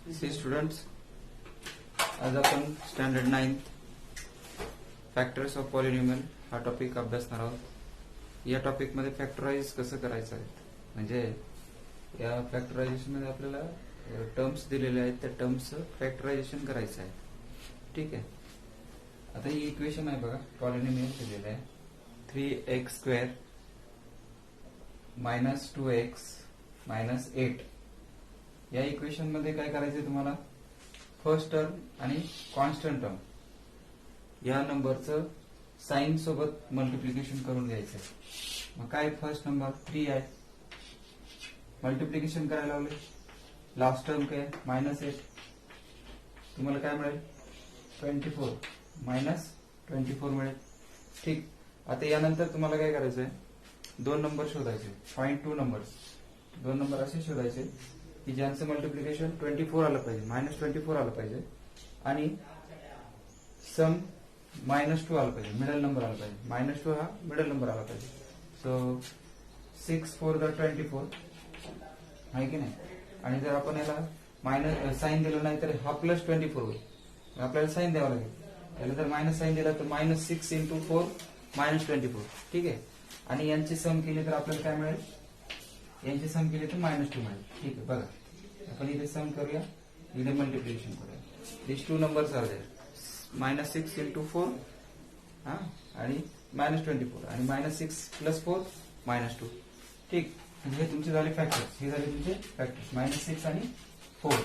C students, आज आपण standard 9 factors of polynomial हा टॉपिक अभ्यासणार आहोत. या टॉपिक मध्ये फॅक्टराइज कसं करायचं आहे, म्हणजे या फॅक्टरायझेशन मध्ये आपल्याला टर्म्स दिलेले आहेत, त्या टर्म्स फॅक्टरायझेशन करायचं आहे. ठीक आहे. आता ही इक्वेशन आहे बघा, पॉलिनॉमियल दिलेलं आहे 3x² - 2x - 8. या इक्वेशन मध्ये काय करायचंय तुम्हाला, फर्स्ट टर्म आणि कॉन्स्टंट टर्म या नंबरचं साइन सोबत मल्टिप्लिकेशन करून घ्यायचंय. मग काय, फर्स्ट नंबर 3 आहे, मल्टिप्लिकेशन करायला लावले, लास्ट टर्म काय -8, तुम्हाला काय मिळेल 24 -24 मिळेल. ठीक. आता यानंतर तुम्हाला काय करायचंय, दोन नंबर शोधायचे, फाइंड टू नंबर्स. दोन नंबर असे शोधायचे की ज्यांचं मल्टिप्लिकेशन 24 आलं पाहिजे, -24 आलं पाहिजे, आणि सम -2 आलं पाहिजे, मिडल नंबर आला पाहिजे. -2 हा मिडल नंबर आला पाहिजे. सो 6 4 24 आहे की नाही. आणि जर आपण याला मायनस साइन दिलं नाही तर हा +24 होईल, आपल्याला साइन द्यावं लागेल. याला जर मायनस साइन दिला तर -6 × 4 -24. ठीक आहे. आणि यांची सम केली तर आपल्याला काय मिळेल, यांची सम केली तर -2 मिळेल. ठीक आहे. बघा, आपण इथे सम करूया, इथे मल्टिप्लिकेशन करूया. दिस टू नंबर्स आर देयर, -6 × 4 आणि -24, आणि -6 + 4 -2. ठीक. हे तुमचे झाले फॅक्टर्स, हे झाले तुमचे फॅक्टर्स, -6 आणि 4.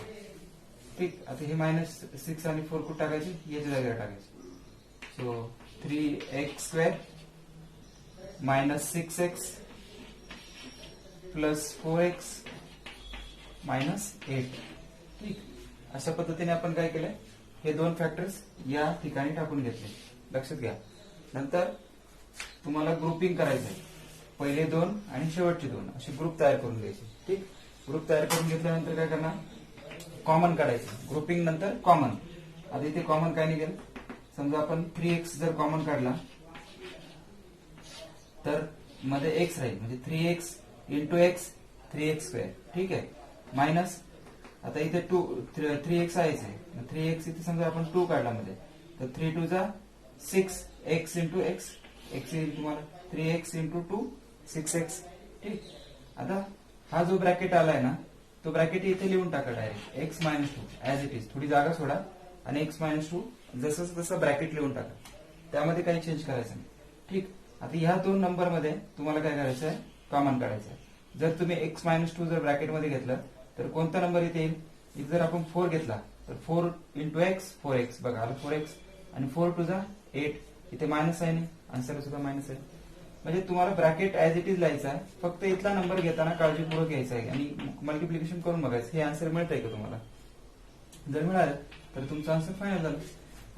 ठीक. आता हे -6 आणि 4 कुठे टाकायचे, याच्या जागेवर टाकायचे. So 3x² - 6x + 4x - 8. ठीक. अशा पद्धतीने आपण काय केलंय, हे दोन फॅक्टर्स या ठिकाणी टाकून घेतले. लक्षात घ्या. नंतर तुम्हाला ग्रुपिंग करायचं आहे, पहिले दोन आणि शेवटचे दोन असे ग्रुप तयार करून घ्यायचे. ठीक. ग्रुप तयार करून घेतल्यानंतर काय करणार, कॉमन काढायचं. ग्रुपिंग नंतर कॉमन. आता इथे कॉमन काय निघेल, समजा आपण 3x जर कॉमन काढला तर मध्ये x राहील, म्हणजे 3x × x 3x². ठीक आहे. मायनस, आता इथे 3x आहेच आहे, 3x इथे समजा आपण 2 काढला मध्ये, तर 3 2 6 x × x, x येईल तुम्हाला 3x × 2 6x. ठीक. आता हा जो ब्रॅकेट आलाय ना, तो ब्रॅकेट इथे लिहून टाका direct, x - 2 as it is, थोडी जागा सोडा आणि x - 2 जसं तसं ब्रॅकेट लिहून टाका, त्यामध्ये काही चेंज करायचं नाही. ठीक. आता ह्या दोन नंबर मध्ये तुम्हाला काय करायचं आहे, कॉमन काढायचं आहे. जर तुम्ही x - 2 जर ब्रॅकेट मध्ये घेतलं तर कोणता नंबर इथे येईल, इथे जर आपण 4 घेतला तर 4 × x 4x, बघा आलं 4x, आणि 4 2 8, इथे मायनस आहे, आन्सर सुद्धा मायनस आहे. म्हणजे तुम्हाला ब्रॅकेट ऍज इट इज लिहायचा आहे, फक्त इथला नंबर घेताना काळजीपूर्वक घ्यायचा आहे आणि मल्टिप्लिकेशन करून बघायचं हे आन्सर मिळतंय का तुम्हाला. जर मिळालं तर तुमचं आन्सर फायनल झालं.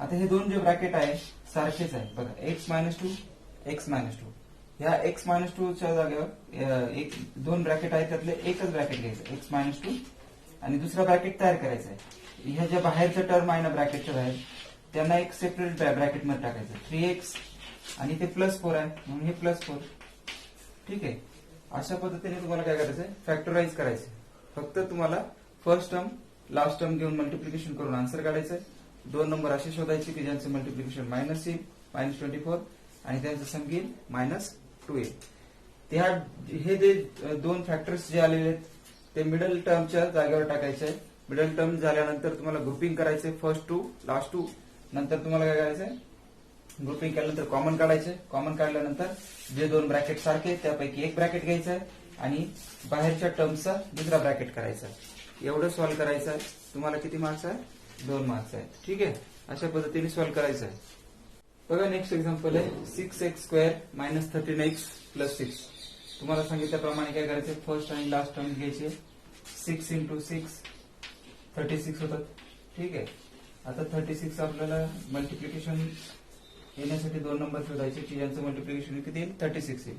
आता हे दोन जे ब्रॅकेट आहे सारखेच आहे, बघा x - 2 x - 2. ह्या x - 2 च्या जागेवर दोन ब्रॅकेट आहेत, त्यातले एकच ब्रॅकेट घ्यायचं x - 2, आणि दुसरा ब्रॅकेट तयार करायचा आहे. ह्या ज्या बाहेरच्या टर्म आहे ना ब्रॅकेटच्या बाहेर, त्यांना एक सेपरेट ब्रॅकेट मध्ये टाकायचं. 3x आणि ते +4 आहे म्हणून हे +4. ठीक आहे. अशा पद्धतीने तुम्हाला काय करायचंय, फॅक्टराइज करायचं. फक्त तुम्हाला फर्स्ट टर्म लास्ट टर्म घेऊन मल्टिप्लिकेशन करून आन्सर काढायचंय. दोन नंबर असे शोधायचे की ज्यांचं मल्टिप्लिकेशन मायनस येईल, -24, आणि त्यांचं सम येईल -2 येईल. हे जे दोन फॅक्टर्स जे आलेले आहेत ते मिडल टर्मच्या जागेवर टाकायचे आहे. मिडल टर्म झाल्यानंतर तुम्हाला ग्रुपिंग करायचंय, फर्स्ट 2 लास्ट 2. नंतर तुम्हाला काय करायचंय, ग्रुपिंग केल्यानंतर कॉमन काढायचे. कॉमन काढल्यानंतर जे दोन ब्रॅकेट सारखे त्यापैकी एक ब्रॅकेट घ्यायचं आहे आणि बाहेरच्या टर्मचा दुसरा ब्रॅकेट करायचा आहे. एवढं सॉल्व्ह करायचं आहे. तुम्हाला किती मार्क्स आहे, 2 मार्क्स आहेत. ठीक आहे. अशा पद्धतीने सॉल्व्ह करायचं आहे. बघा, नेक्स्ट एक्झाम्पल आहे 6x² - 13x + 6. तुम्हाला सांगितल्याप्रमाणे काय करायचं, फर्स्ट आणि लास्ट टर्म घ्यायचे. 6 × 6 36 होतात. ठीक आहे. आता 36 आपल्याला मल्टिप्लिकेशन येण्यासाठी दोन नंबर शोधायचे की ज्यांचं मल्टिप्लिकेशन किती येईल, 36 येईल,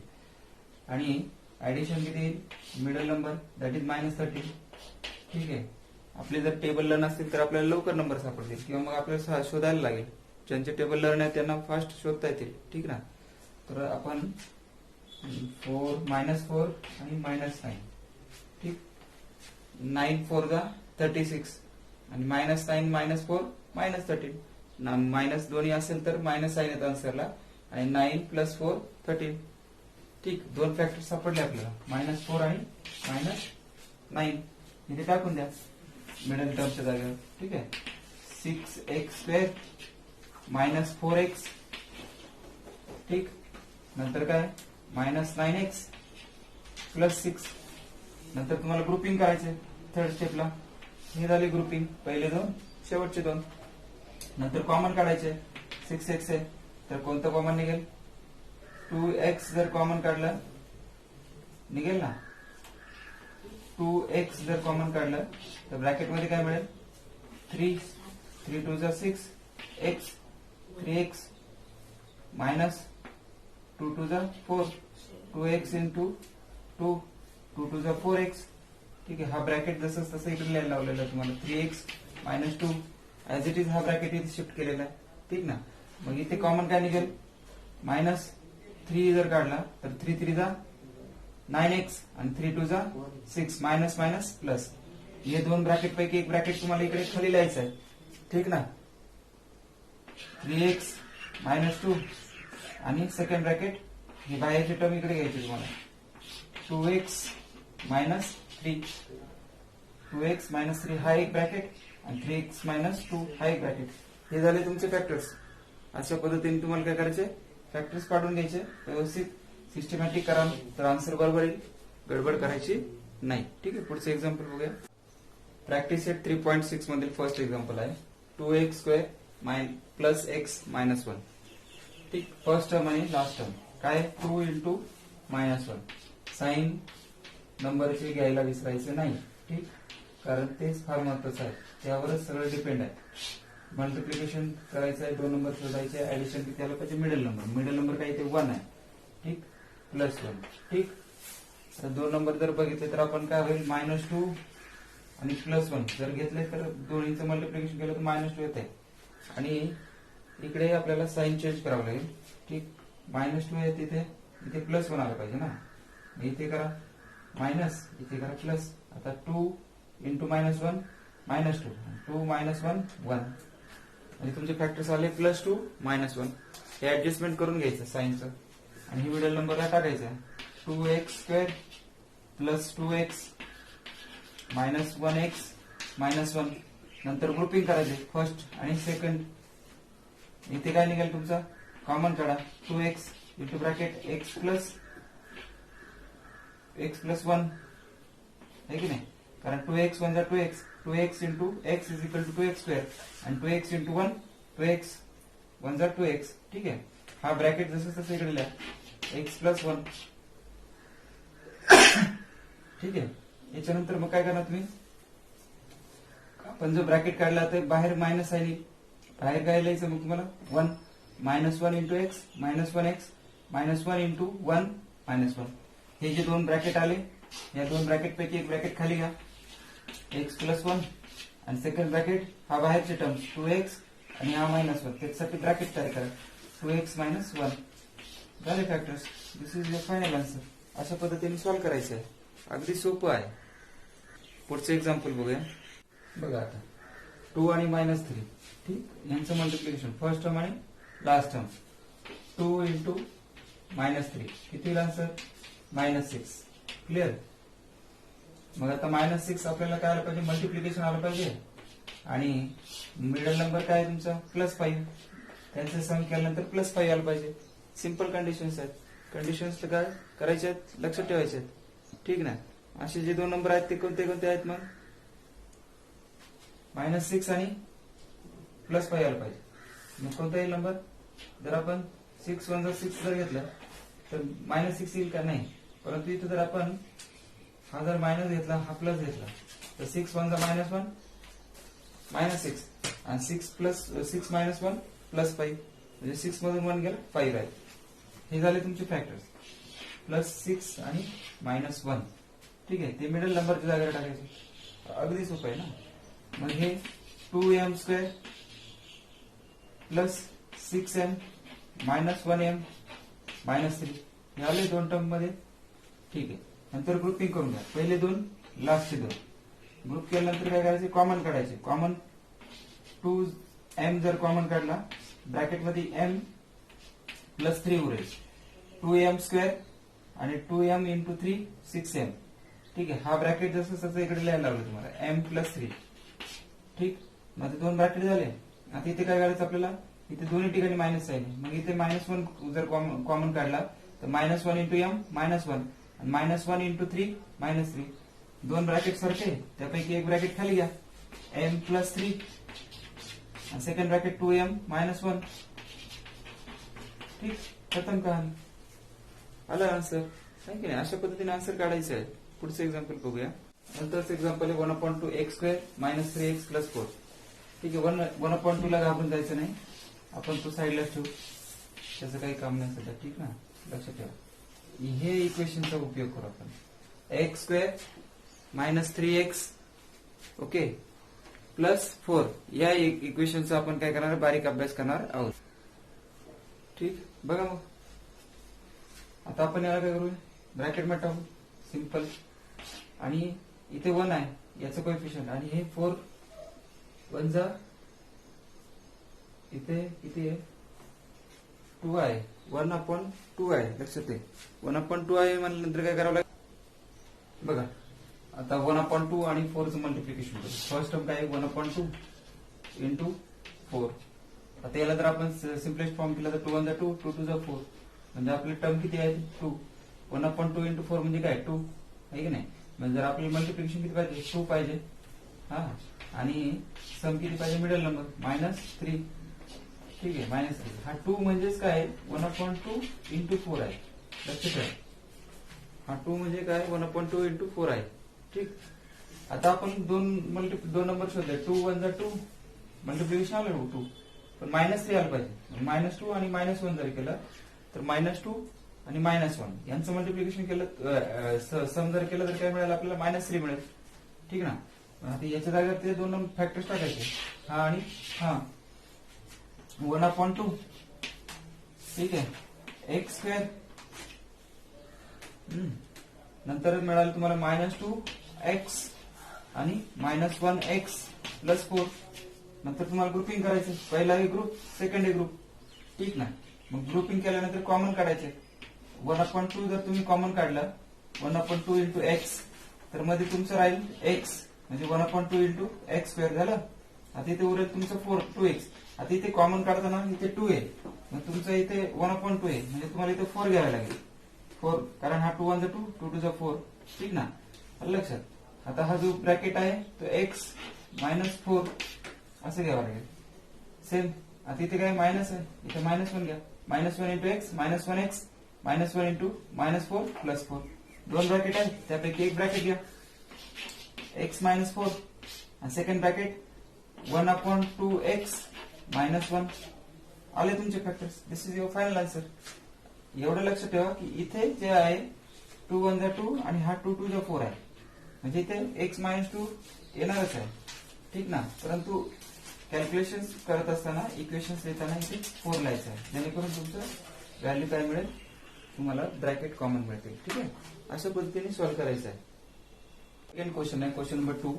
आणि ऍडिशन किती येईल, मिडल नंबर दॅट इज -30. ठीक आहे. आपले जर टेबल लर्न असतील तर आपल्याला लवकर नंबर सापडतील, किंवा मग आपल्याला शोधायला लागेल. ज्यांचे टेबल लर्न आहे त्यांना फास्ट शोधता येतील. ठीक ना. तर आपण 4 -4 आणि -9. ठीक. 9 4 36, आणि -9 -4 -13 मायनस दोन्ही असेल तर मायनस साइन येतं आन्सरला आणि 9 + 4 13. ठीक, दोन फॅक्टर सापडले आपल्याला -4 आणि -9. इथे टाकून द्या मिडल टर्मच्या जागेवर. ठीक आहे, 6x² -4x. ठीक, नंतर काय -9x +6. नंतर तुम्हाला ग्रुपिंग करायचे थर्ड स्टेपला. हे झाली ग्रुपिंग, पहिले दोन शेवटचे दोन. नंतर कॉमन काढायचे. 6x आहे तर कोणतं कॉमन निघेल? 2x जर कॉमन काढलं निघेल ना. 2x जर कॉमन काढलं तर ब्रॅकेटमध्ये काय मिळेल? 3 2 6 x 3x minus 2 2 4 2x into 2 2 2 4x. ठीक आहे, हा ब्रॅकेट जसं तसं इकडे लिहायला लावलेला आहे तुम्हाला. 3x - 2 ऍज इट इज हा ब्रॅकेट इथे शिफ्ट केलेला आहे. ठीक ना. मग इथे कॉमन काय निघेल? -3 जर काढला तर 3 3 9x आणि 3 2 6 मायनस मायनस प्लस. हे दोन ब्रॅकेट पैकी एक ब्रॅकेट तुम्हाला इकडे खाली लिहायचं आहे. ठीक ना. 3x - 2 आणि सेकंड ब्रॅकेट ही बाहेरची टर्म इकडे घ्यायची तुम्हाला. 2x - 3 2x - 3 हा एक ब्रॅकेट आणि 3x - 2 हा एक ब्रॅकेट. हे झाले तुमचे फॅक्टर्स. अशा पद्धतीने तुम्हाला काय करायचे? फॅक्टर्स काढून घ्यायचे, व्यवस्थित सिस्टमॅटिक करा तर आन्सर बरोबर येईल. गडबड करायची नाही. ठीक आहे, पुढचं एक्झाम्पल बघूया. प्रॅक्टिस सेट 3.6 मधील फर्स्ट एक्झाम्पल आहे. 2x² + x - 1. ठीक, फर्स्ट टर्म आणि लास्ट टर्म काय? 2 × -1. साइन नंबरचे घ्यायला विसरायचे नाही. ठीक, कारण तेच फार महत्वाचं आहे, त्यावरच सगळं डिपेंड आहे. मल्टिप्लिकेशन करायचं आहे, 2 नंबर शोधायचे, ऍडिशन किती आलं पाहिजे? मिडल नंबर काय ते 1 आहे. ठीक, +1. ठीक, तर 2 नंबर जर बघितले तर आपण काय होईल? -2 आणि +1 जर घेतले तर दोन्हीचं मल्टिप्लिकेशन केलं तर -2 येते आणि इकडे आपल्याला साइन चेंज करावं लागेल. ठीक, -2 आहे तिथे, इथे +1 आलं पाहिजे ना. इथे करा मायनस, इथे करा प्लस. आता 2 × -1 -2 2 - 1 1 आणि तुमचे फॅक्टर्स आले +2 -1. हे ऍडजस्टमेंट करून घ्यायचं साइनचं आणि ही मिडल नंबरला टाकायचं. 2x² + 2x - 1x - 1. नंतर ग्रुपिंग करायचे फर्स्ट आणि सेकंड. इथे काय निघेल तुमचा? कॉमन काढा. 2x इंटू ब्रॅकेट x + 1 आहे की नाही? कारण 2x 1 2x 2x into x = 2x² आणि 2x इंटू 1 2x 1 2x. ठीक आहे, हा ब्रॅकेट जसं तसं इकडे लिहा. x + 1. ठीक आहे, याच्यानंतर मग काय करणार तुम्ही? आपण जो ब्रॅकेट काढला तर बाहेर मायनस आहे, बाहेर काय लिहायचं मग तुम्हाला? 1 -1 इंटू x -1x -1 इंटू 1 -1. हे जे दोन ब्रॅकेट आले, या दोन ब्रॅकेट पैकी एक ब्रॅकेट खाली घ्या. x + 1 आणि सेकंड ब्रॅकेट हा बाहेरचे टर्म 2x आणि हा -1. त्याच्यासाठी ब्रॅकेट तयार करा. 2x - 1 झाले factors. This is your final answer. अशा पद्धतीने सॉल्व्ह करायचं आहे. अगदी सोपं आहे. पुढचं एक्झाम्पल बघूया. बघा आता 2 आणि -3. ठीक, यांचं मल्टिप्लिकेशन फर्स्ट टर्म आणि लास्ट टर्म. 2 × -3 किती होईल आन्सर? -6. क्लिअर. मग आता -6 आपल्याला काय आलं पाहिजे? मल्टिप्लिकेशन आलं पाहिजे आणि मिडल नंबर काय आहे तुमचा? +5. त्यांचं सम केल्यानंतर +5 आलं पाहिजे. सिंपल कंडिशन्स आहेत. कंडिशन्स काय करायचे आहेत? लक्षात ठेवायचे आहेत. ठीक ना. असे जे दोन नंबर आहेत ते कोणते कोणते आहेत मग? -6 आणि +5 आलं पाहिजे. मग कोणता येईल नंबर? जर आपण 6 1 6 जर घेतलं तर -6 येईल का? नाही. परंतु इथे जर आपण हा जर मायनस घेतला, हा प्लस घेतला तर 6 1 -1 -6 आणि 6 + 1 +5 म्हणजे 6 मधून 1 गेला 5 आहे. हे झाले तुमचे फॅक्टर्स. +6 आणि -1. ठीक आहे, ते मिडल नंबरच्या जागेवर टाकायचे. अगदी सोपं आहे ना. मग हे 2m² + 6m - 1m - 3 हे आले दोन टर्म मध्ये. ठीक आहे, नंतर ग्रुपिंग करून घ्या. पहिले दोन, लास्टचे दोन. ग्रुप केल्यानंतर काय करायचे, कॉमन काढायचे. कॉमन 2m जर कॉमन काढला, ब्रॅकेटमध्ये m प्लस 3 उरेल, 2m स्क्वेअर आणि 2m इंटू 3 6m. ठीक आहे, हा ब्रॅकेट जसं तसं इकडे लिहायला लागलं तुम्हाला, m प्लस 3. ठीक, मग ते दोन ब्रॅकेट झाले. आता इथे काय करायचं आपल्याला, इथे दोन्ही ठिकाणी मायनस आहे, मग इथे -1 जर कॉमन काढला तर -1 इंटू m -1 आणि -1 इंटू 3 -3. दोन ब्रॅकेट सारखे, त्यापैकी एक ब्रॅकेट खाली घ्या, m प्लस 3 आणि सेकंड ब्रॅकेट 2m -1. ठीक, खतम कहाणी. आलं आन्सर, आहे की नाही? अशा पद्धतीने आन्सर काढायचं आहे. पुढचं एक्झाम्पल बघूया. नंतरचं एक्झाम्पल आहे 1/2 x square minus 3x plus 4. ठीक आहे, 1/2 ला घाबरून जायचं नाही, आपण तो साईडला ठेवू, त्याचं काही काम नाही सध्या. ठीक ना, लक्षात ठेवा. हे इक्वेशनचा उपयोग करू आपण. x square minus 3x okay plus 4 या इक्वेशनचा आपण काय करणार, बारीक अभ्यास करणार आहोत. ठीक, बघा मग आता आपण याला काय करूया, ब्रॅकेट मध्ये टाकू, सिंपल. आणि इथे 1 आहे, याचं कोएफिशियंट, आणि हे 4 1 जा इथे किती आहे, 2 आहे, 1/2 आहे. लक्षात आहे, 1/2 आहे म्हणल्यानंतर काय करावं लागेल बघा. आता 1/2 आणि 4चं मल्टिप्लिकेशन करू. फर्स्ट टर्म काय आहे, 1/2 इंटू 4. आता याला जर आपण सिम्पलेस्ट फॉर्म केला तर 2 1 2 2 2 4, म्हणजे आपली टर्म किती आहे, 2. 1/2 इंटू 4 म्हणजे काय, 2 आहे की नाही. म्हणजे जर आपल्याला मल्टिप्लिकेशन किती पाहिजे, 2 पाहिजे. हा, आणि सम किती पाहिजे, मिडल नंबर -3. ठीक आहे, -3. हा 2 म्हणजेच काय, 1/2 इंटू 4 आहे. लक्षात ठेवा, हा 2 म्हणजे काय, 1/2 इंटू 4 आहे. ठीक, आता आपण दोन नंबर शोधले, 2 1 जा 2, मल्टिप्लिकेशन आलं 2, पण -3 आलं पाहिजे. -2 आणि -1 जर केलं तर -2 आणि -1 यांचं मल्टिप्लिकेशन केलं, सम जर केलं तर काय मिळेल आपल्याला, -3 मिळेल. ठीक ना. आता याच्या जागेवर ते दोन फॅक्टर्स टाकायचे, हा आणि हा, 1/2. ठीक आहे, x स्क्वेअर, नंतर मिळालं तुम्हाला -2x आणि -1x प्लस 4. नंतर तुम्हाला ग्रुपिंग करायचं, पहिला एक ग्रुप, सेकंड एक ग्रुप. ठीक ना, मग ग्रुपिंग केल्यानंतर कॉमन काढायचे. 1/2 जर तुम्ही कॉमन काढला, 1/2 इंटू x, तर मध्ये तुमचं राहील x, म्हणजे 1/2 इंटू x स्क्वेअर झालं. आता इथे उरेल तुमचं 2x. आता इथे कॉमन काढताना इथे 2 आहे, मग तुमचं इथे 1/2 आहे, म्हणजे तुम्हाला इथे 4 घ्यावे लागेल, 4, कारण हा 2 1 जा 2 2 2 जा 4. ठीक ना, लक्षात. आता हा जो ब्रॅकेट आहे तो x -4 असं घ्यावं लागेल. सेम, आता इथे काय मायनस आहे, इथे -1 घ्या, -1 into x -1x -1 into -4 plus 4. दोन ब्रॅकेट आहेत, त्यापैकी एक ब्रॅकेट घ्या, x -4 आणि सेकंड ब्रॅकेट 1/2x -1. आले तुमचे factors. This is your final answer. एवढं लक्षात ठेवा की इथे जे आहे 2 1 जा 2 आणि हा 2 2 जा 4 आहे, म्हणजे इथे x -2 येणारच आहे. ठीक ना, परंतु कॅल्क्युलेशन करत असताना, इक्वेशन्स लिहिताना इथे 4 लिहायचं आहे, जेणेकरून तुमचं व्हॅल्यू काय मिळेल, तुम्हाला ब्रॅकेट कॉमन मिळतील. ठीक आहे, अशा पद्धतीने सॉल्व्ह करायचं आहे. सेकंड क्वेश्चन आहे, क्वेश्चन नंबर 2.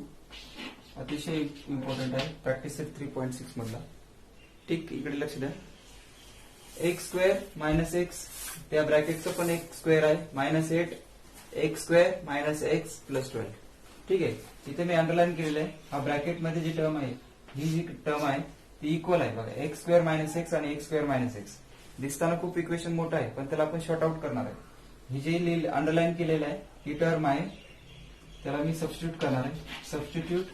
अतिशय इम्पॉर्टंट आहे, प्रॅक्टिस सेट 3.6 मधला. ठीक, इकडे लक्ष द्या. एक्स स्क्वेअर -x, त्या ब्रॅकेटचं पण एक स्क्वेअर आहे, -8 x स्क्वेअर -x प्लस 12. ठीक आहे, इथे मी अंडरलाईन केलेलं आहे. हा ब्रॅकेट मध्ये जी टर्म आहे, ही जी टर्म आहे ती इक्वल आहे बघा, x स्क्वेअर -x आणि x स्क्वेअर -x. दिसताना खूप इक्वेशन मोठं आहे, पण त्याला आपण शॉर्ट आउट करणार आहे. ही जी अंडरलाईन केलेलं आहे ही टर्म आहे, त्याला मी सबस्टिट्यूट करणार आहे. सबस्टिट्यूट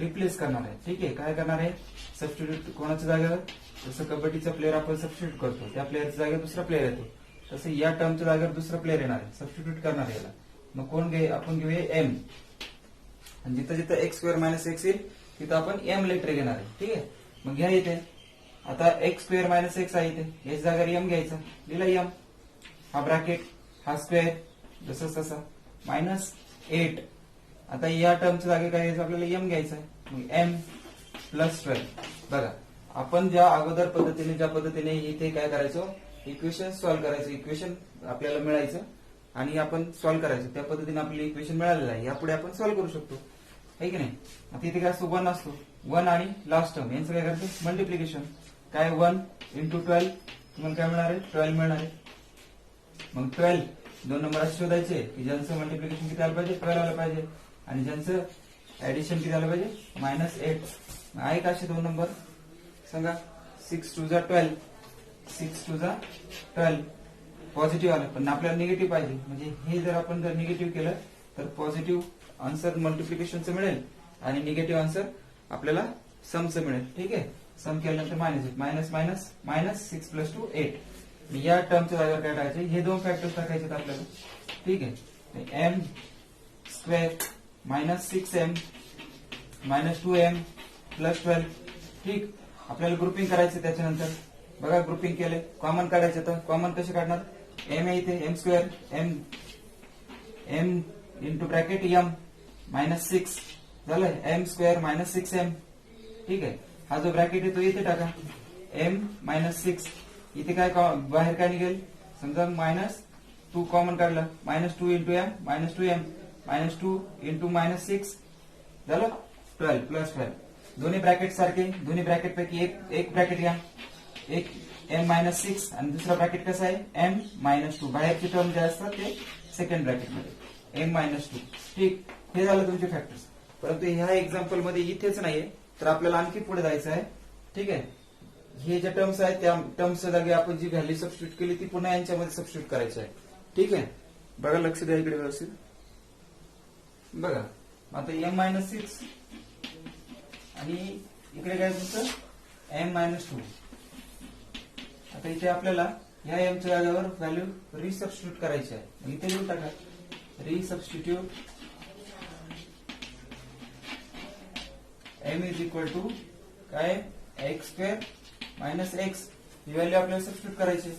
रिप्लेस करणार आहे. ठीक आहे, काय करणार आहे, सबस्टिट्यूट कोणाच्या जागेवर, जसं कबड्डीचा प्लेअर आपण सबस्टिट्यूट करतो, त्या प्लेअरच्या जागेवर दुसरा प्लेअर येतो, तसं या टर्मच्या जागेवर दुसरा प्लेअर येणार आहे, सबस्टिट्यूट करणार आहे याला. मग कोण आपण घेऊया m, आणि जिथं जिथं x स्क्वेअर -x येईल तिथं आपण m लेटर घेणार आहे. ठीक आहे, मग घ्या इथे. आता x स्क्वेअर -x आहे इथे, याच्या जागेवर m घ्यायचा, लिहिला m. हा ब्रॅकेट, हा स्क्वेअर जसं तसा -8. आता या टर्मच्या जागे काय घ्यायचं आपल्याला, m घ्यायचा आहे, मग m प्लस 12. बघा, आपण ज्या अगोदर पद्धतीने ज्या पद्धतीने इथे काय करायचो, इक्वेशन सॉल्व्ह करायचं, इक्वेशन आपल्याला मिळायचं, आणि आपण सॉल्व्ह करायचं. त्या पद्धतीने आपल्याला इक्वेशन मिळालेलं आहे. यापुढे आपण सॉल्व्ह करू शकतो, आहे की नाही. आता इथे काय असतो, 1 असतो. 1 आणि लास्ट टर्म यांचं काय करायचं, मल्टिप्लिकेशन. काय 1 इंटू 12, तुम्हाला काय मिळणार आहे, 12 मिळणार आहे. मग 12 दोन नंबर असे शोधायचे की ज्यांचं मल्टिप्लिकेशन किती आलं पाहिजे, 12 आलं पाहिजे, आणि ज्यांचं ऍडिशन किती आलं पाहिजे, -8. आहे का असे दोन नंबर सांगा. 6 2 12, 6 2 12 पॉझिटिव्ह आलं, पण आपल्याला निगेटिव्ह पाहिजे. म्हणजे हे जर आपण जर निगेटिव्ह केलं तर पॉझिटिव्ह आन्सर मल्टिप्लिकेशनचं मिळेल आणि निगेटिव्ह आन्सर आपल्याला समचं मिळेल. ठीक आहे. सम केल्यानंतर मायनस 6 + 2 8. या टर्मच्या जागेवर काय टाकायचे, हे दोन फॅक्टर्स टाकायचे आपल्याला. ठीक आहे. m square -6m -2m + 12. ठीक. आपल्याला ग्रुपिंग करायचं. त्याच्यानंतर बघा ग्रुपिंग केले, कॉमन काढायचं. तर कॉमन कसे काढणार, m आहे इथे, m square, m into bracket m -6 झालं, m स्क्वेअर -6m. ठीक आहे. हा जो ब्रॅकेट आहे तो इथे टाका, m -6. इथे काय बाहेर काय निघेल, समजा -2 कॉमन काढलं, -2 इंटू m -2m -2 इंटू -6 झालं 12 + 12. दोन्ही ब्रॅकेट सारखे, दोन्ही ब्रॅकेट पैकी एक ब्रॅकेट घ्या, एक m -6 आणि दुसरा ब्रॅकेट कसा आहे m -2. बाहेरचे टर्म जे असतात ते सेकंड ब्रॅकेट मध्ये m -2. ठीक. हे झालं तुमचे फॅक्टर्स. परंतु ह्या एक्झाम्पल मध्ये इथेच नाहीये, तर आपल्याला आणखी पुढे जायचं आहे. ठीक आहे. हे ज्या टर्म्स आहेत त्या टर्म्सच्या जागी आपण जी व्हॅल्यू सबस्टिट्यूट केली ती पुन्हा यांच्यामध्ये सबस्टिट्यूट करायची आहे. ठीक आहे. बघा, लक्ष द्या इकडे व्यवस्थित. बघा आता m -6 आणि इकडे काय तुमचं m -2. आता इथे आपल्याला या m च्या जागेवर व्हॅल्यू रिसबस्टिट्यूट करायची आहे. इथे लिहून टाका, रिसबस्टिट्यूट m = काय, x² - x. ही व्हॅल्यू आपल्याला सबस्टिट्यूट करायची.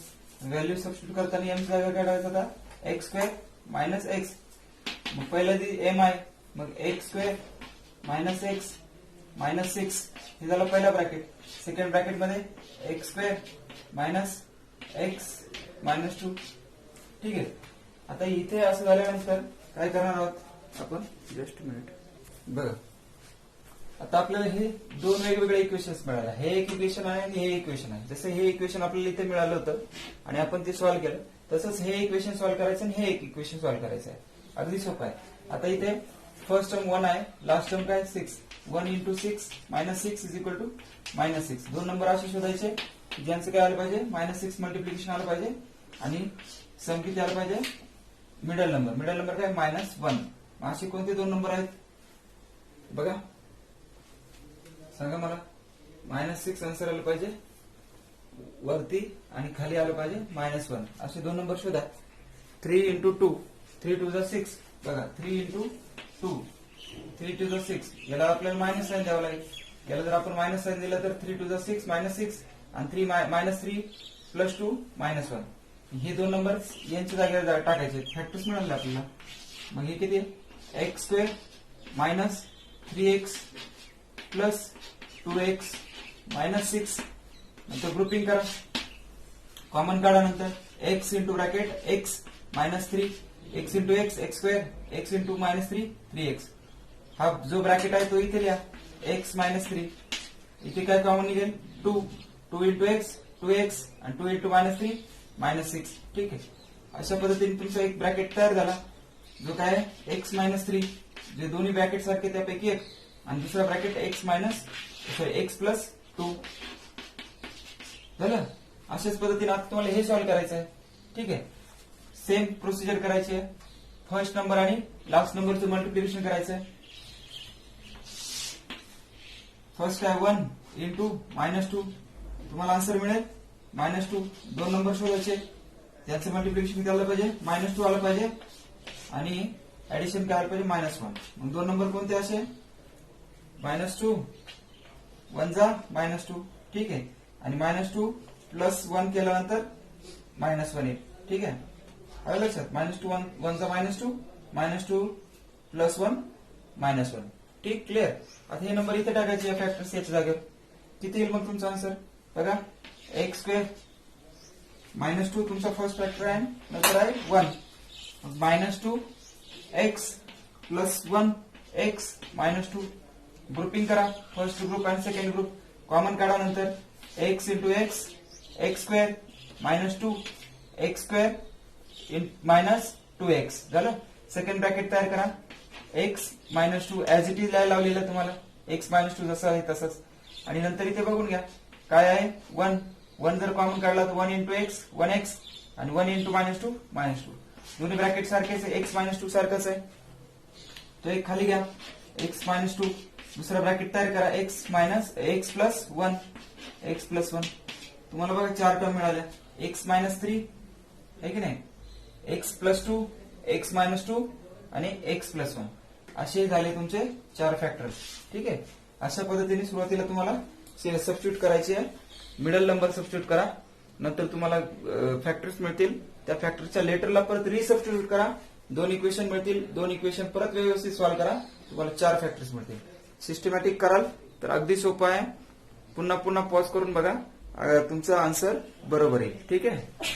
व्हॅल्यू सबस्टिट्यूट करताना m च्या जागेवर काय टाकायचं आता, x² - x. मग पहिला ती m आहे, मग x² - x -6 हे झालं पहिला ब्रॅकेट. सेकंड ब्रॅकेट मध्ये x² - x -2. ठीक आहे. आता इथे असं झाल्यानंतर काय करणार आहोत आपण, जस्ट मिनिट. बघा आता आपल्याला हे दोन वेगवेगळे इक्वेशन्स मिळाले. हे एक इक्वेशन आहे आणि हे इक्वेशन आहे. जसं हे इक्वेशन आपल्याला इथे मिळालं होतं आणि आपण ते सॉल्व्ह केलं, तसंच हे इक्वेशन सॉल्व्ह करायचं आणि हे एक इक्वेशन सॉल्व्ह करायचं आहे. अगदी सोपं आहे. आता इथे फर्स्ट टर्म 1 आहे, लास्ट टर्म काय 6. 1 इंटू 6 -6 = -6. दोन नंबर असे शोधायचे ज्यांचं काय आलं पाहिजे, -6 मल्टिप्लिकेशन आलं पाहिजे आणि सम किती आलं पाहिजे, मिडल नंबर काय -1. असे कोणते दोन नंबर आहेत बघा, सांगा मला. -6 आन्सर आलं पाहिजे वरती आणि खाली आलं पाहिजे -1. असे दोन नंबर शोधा. 3 इंटू 2, 3 2 6. बघा 3 इंटू 2, 3 2 6. याला आपल्याला मायनस साइन द्यावं लागेल. याला जर आपण मायनस साइन दिलं तर 3 2 6 -6 आणि 3 -3 + 2 -1. हे दोन नंबर यांच्या जागेवर टाकायचे. फॅक्टर्स मिळाले आपल्याला. मग हे किती, x² - 3x + 2x -6. नंतर ग्रुपिंग करा, कॉमन काढा. नंतर x into bracket x -3, x into x x², x into -3 3x. हा जो ब्रॅकेट आहे तो इथे लिहा, x -3. इथे काय कॉमन निघेल, 2 इंटू x 2x आणि 2 इंटू -3 -6. ठीक आहे. अशा पद्धतीने तुमचा एक ब्रॅकेट तयार झाला, जो काय x -3, जे दोन्ही ब्रॅकेट सारखे त्यापैकी एक, आणि दुसरा ब्रॅकेट x + 2 झालं. अशाच पद्धतीने आता तुम्हाला हे सॉल्व्ह करायचं आहे. ठीक आहे. सेम प्रोसिजर करायची आहे. फर्स्ट नंबर आणि लास्ट नंबरचं मल्टिप्लिकेशन करायचं आहे. फर्स्ट काय 1 इंटू -2. तुम्हाला आन्सर मिळेल -2. दोन नंबर शोधायचे, त्याचं मल्टिप्लिकेशन किती आलं पाहिजे, -2 आलं पाहिजे आणि ऍडिशन काय आलं पाहिजे, -1. मग दोन नंबर कोणते असे, -2 1 जा -2. ठीक आहे. आणि -2 + 1 केल्यानंतर -1 येईल. ठीक आहे. आलं लक्षात. -2 1 जा -2 -2 + 1 -1. ठीक, क्लिअर. आता हे नंबर इथे टाकायचे या फॅक्टर्स याच्या जागेवर. किती येईल मग तुमचा आन्सर बघा, x² -2 तुमचा फर्स्ट फॅक्टर आहे, नंतर आहे 1 -2 x प्लस 1 x -2 ग्रुपिंग करा, फर्स्ट ग्रुप आणि सेकंड ग्रुप कॉमन काढा, नंतर x into x x square -2 x square minus 2x झालं. सेकंड ब्रॅकेट तयार करा, x -2 ऍज इट इज लावलेलं तुम्हाला, x -2 जसं आहे तसंच, आणि नंतर इथे बघून घ्या काय आहे 1 1 जर कॉमन काढला तर 1 इंटू एक्स 1x आणि 1 इंटू -2 -2 दोन्ही ब्रॅकेट सारखेच आहे, x -2 सारखंच आहे, तो एक खाली घ्या x -2, दुसरा ब्रॅकेट तयार करा x प्लस 1 तुम्हाला बघा 4 टर्म मिळाल्या, x -3 आहे की नाही, x प्लस 2 x -2 आणि x प्लस 1 असे झाले तुमचे 4 फॅक्टर्स. ठीक आहे, अशा पद्धतीने सुरुवातीला तुम्हाला सबस्टिट्यूट करायचे आहे, मिडल नंबर सबस्टिट्यूट करा, नंतर तुम्हाला फॅक्टर्स मिळतील, त्या फॅक्टरच्या लेटरला परत रिसबस्टिट्यूट करा, 2 इक्वेशन मिळतील, 2 इक्वेशन परत व्यवस्थित सॉल्व्ह करा, तुम्हाला 4 फॅक्टर्स मिळतील. सिस्टमॅटिक कराल तर अगदी सोपं आहे, पुन्हा पुन्हा पॉज करून बघा, तुमचा आन्सर बरोबर येईल. ठीक आहे.